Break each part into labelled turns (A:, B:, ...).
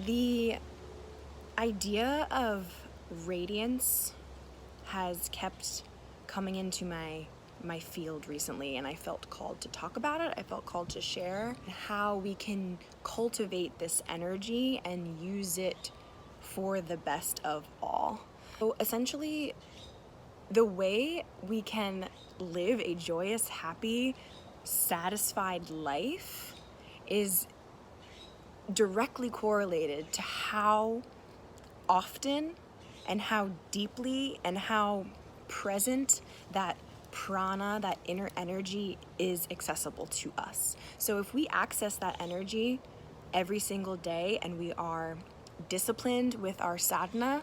A: The idea of radiance has kept coming into my field recently, and I felt called to talk about it. I felt called to share how we can cultivate this energy and use it for the best of all. So essentially, the way we can live a joyous, happy, satisfied life is directly correlated to how often and how deeply and how present that prana, that inner energy, is accessible to us. So if we access that energy every single day and we are disciplined with our sadhana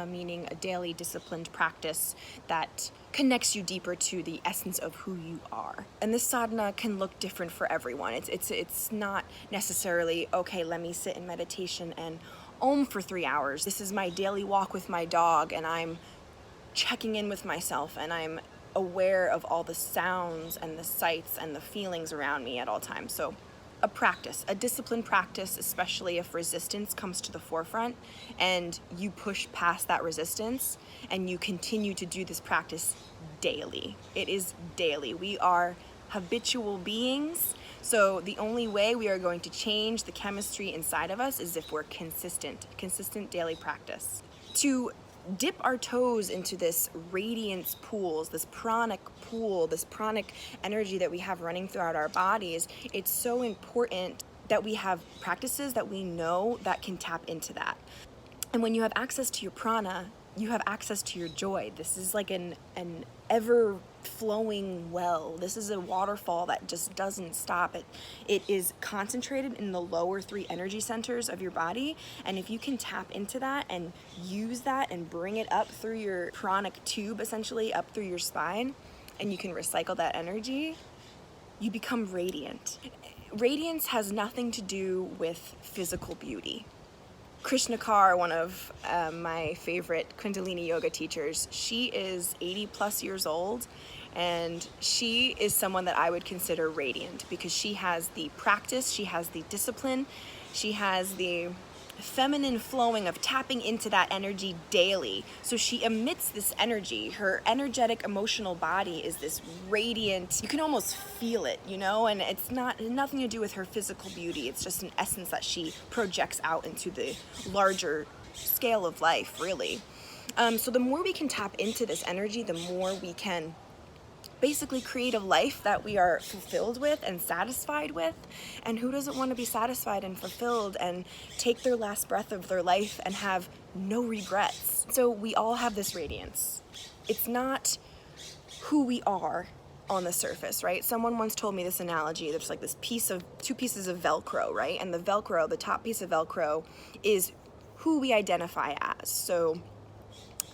A: meaning a daily disciplined practice that connects you deeper to the essence of who you are. And this sadhana can look different for everyone. It's not necessarily, okay, let me sit in meditation and Om for 3 hours. This is my daily walk with my dog, and I'm checking in with myself, and I'm aware of all the sounds and the sights and the feelings around me at all times. So a practice, a disciplined practice, especially if resistance comes to the forefront and you push past that resistance and you continue to do this practice daily. It is daily. We are habitual beings. So the only way we are going to change the chemistry inside of us is if we're consistent daily practice. To dip our toes into this radiance pools, this pranic pool, this pranic energy that we have running throughout our bodies, it's so important that we have practices that we know that can tap into that. And when you have access to your prana, you have access to your joy. This is like an ever flowing well. This is a waterfall that just doesn't stop. It is concentrated in the lower 3 energy centers of your body. And if you can tap into that and use that and bring it up through your pranic tube, essentially up through your spine, and you can recycle that energy, you become radiant. Radiance has nothing to do with physical beauty. Krishna Kaur, one of my favorite Kundalini yoga teachers, she is 80 plus years old, and she is someone that I would consider radiant because she has the practice, she has the discipline, she has the feminine flowing of tapping into that energy daily. So she emits this energy. Her energetic emotional body is this radiant, you can almost feel it, you know, and it's nothing to do with her physical beauty. It's just an essence that she projects out into the larger scale of life, really. So the more we can tap into this energy, the more we can basically create a life that we are fulfilled with and satisfied with. And who doesn't want to be satisfied and fulfilled and take their last breath of their life and have no regrets? So we all have this radiance. It's not who we are on the surface, right? Someone once told me this analogy. There's like this two pieces of Velcro, right? And the top piece of Velcro is who we identify as. So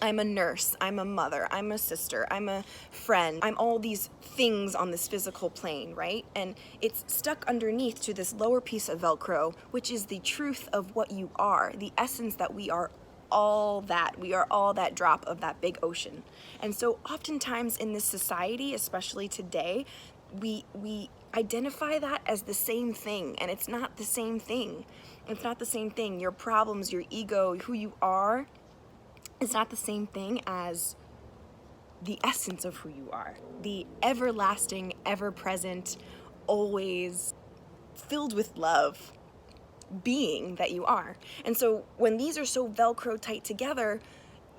A: I'm a nurse, I'm a mother, I'm a sister, I'm a friend, I'm all these things on this physical plane, right? And it's stuck underneath to this lower piece of Velcro, which is the truth of what you are, the essence that we are all that. We are all that drop of that big ocean. And so oftentimes in this society, especially today, we identify that as the same thing, and it's not the same thing. It's not the same thing. Your problems, your ego, who you are, it's not the same thing as the essence of who you are, the everlasting, ever-present, always filled with love being that you are. And so when these are so Velcro tight together,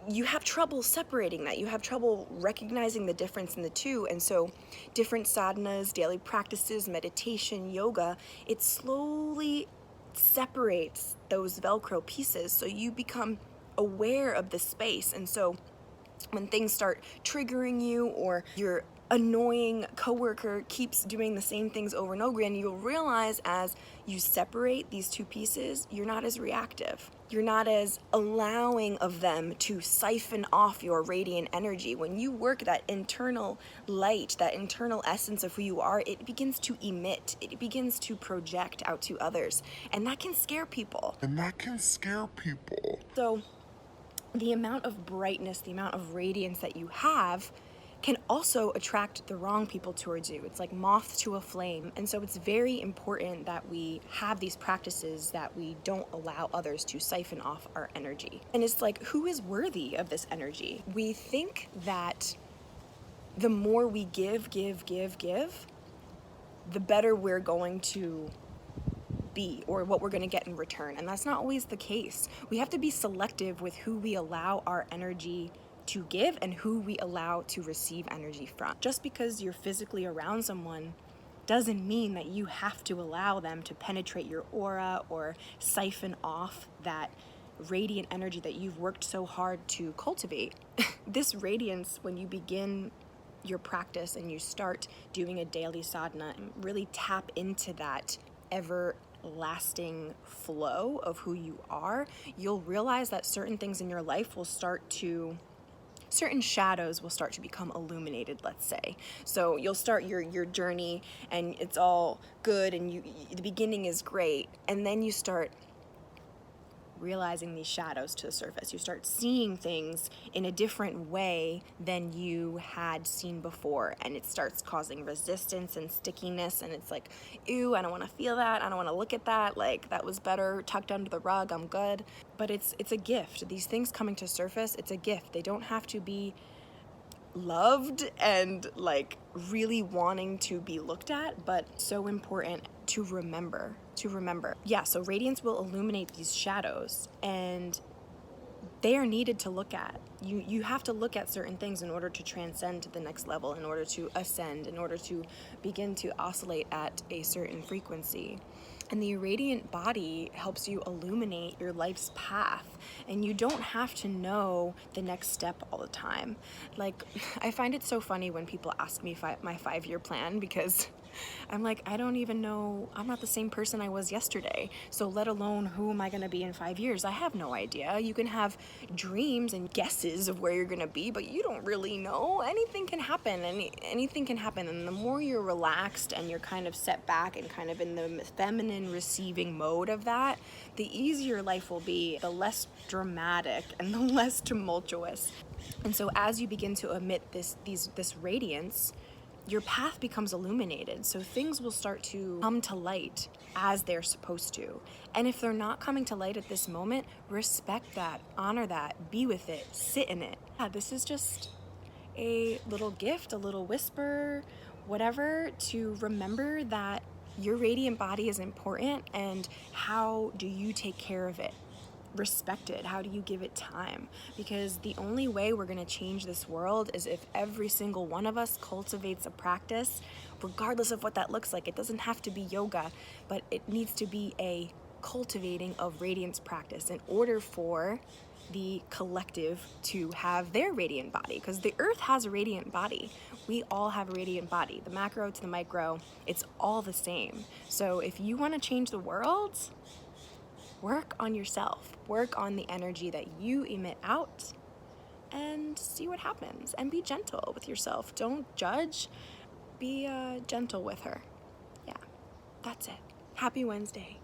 A: you have trouble separating that. You have trouble recognizing the difference in the two. And so different sadhanas, daily practices, meditation, yoga, it slowly separates those Velcro pieces so you become aware of the space. And so when things start triggering you, or your annoying coworker keeps doing the same things over and over again, you'll realize as you separate these two pieces, you're not as reactive. You're not as allowing of them to siphon off your radiant energy. When you work that internal light, that internal essence of who you are, it begins to emit. It begins to project out to others. And that can scare people. So the amount of brightness, the amount of radiance that you have can also attract the wrong people towards you. It's like moth to a flame. And so it's very important that we have these practices that we don't allow others to siphon off our energy. And it's like, who is worthy of this energy? We think that the more we give, the better we're going to be, or what we're going to get in return. And that's not always the case. We have to be selective with who we allow our energy to give and who we allow to receive energy from. Just because you're physically around someone doesn't mean that you have to allow them to penetrate your aura or siphon off that radiant energy that you've worked so hard to cultivate. This radiance, when you begin your practice and you start doing a daily sadhana and really tap into that everlasting flow of who you are, you'll realize that certain things in your life will certain shadows will start to become illuminated, let's say. So you'll start your journey and it's all good and the beginning is great, and then you start realizing these shadows to the surface. You start seeing things in a different way than you had seen before, and it starts causing resistance and stickiness, and it's like, ew, I don't want to feel that, I don't want to look at that, like that was better tucked under the rug, I'm good. But it's a gift. These things coming to surface, it's a gift. They don't have to be loved and like really wanting to be looked at, but so important to remember. Yeah, so radiance will illuminate these shadows, and they are needed to look at. You have to look at certain things in order to transcend to the next level, in order to ascend, in order to begin to oscillate at a certain frequency. And the radiant body helps you illuminate your life's path, and you don't have to know the next step all the time. Like, I find it so funny when people ask me my 5-year plan, because I'm like, I don't even know, I'm not the same person I was yesterday. So let alone who am I gonna be in 5 years? I have no idea. You can have dreams and guesses of where you're gonna be, but you don't really know. Anything can happen, anything can happen. And the more you're relaxed and you're kind of set back and kind of in the feminine receiving mode of that, the easier life will be, the less dramatic and the less tumultuous. And so as you begin to emit this radiance, your path becomes illuminated. So things will start to come to light as they're supposed to. And if they're not coming to light at this moment, respect that, honor that, be with it, sit in it. Yeah, this is just a little gift, a little whisper, whatever, to remember that your radiant body is important, and how do you take care of it? Respect it. How do you give it time? Because the only way we're going to change this world is if every single one of us cultivates a practice, regardless of what that looks like. It doesn't have to be yoga, but it needs to be a cultivating of radiance practice in order for the collective to have their radiant body, because the earth has a radiant body. We all have a radiant body. The macro to the micro, it's all the same. So if you want to change the world, work on yourself, work on the energy that you emit out, and see what happens. And be gentle with yourself. Don't judge, be gentle with her. Yeah, that's it. Happy Wednesday.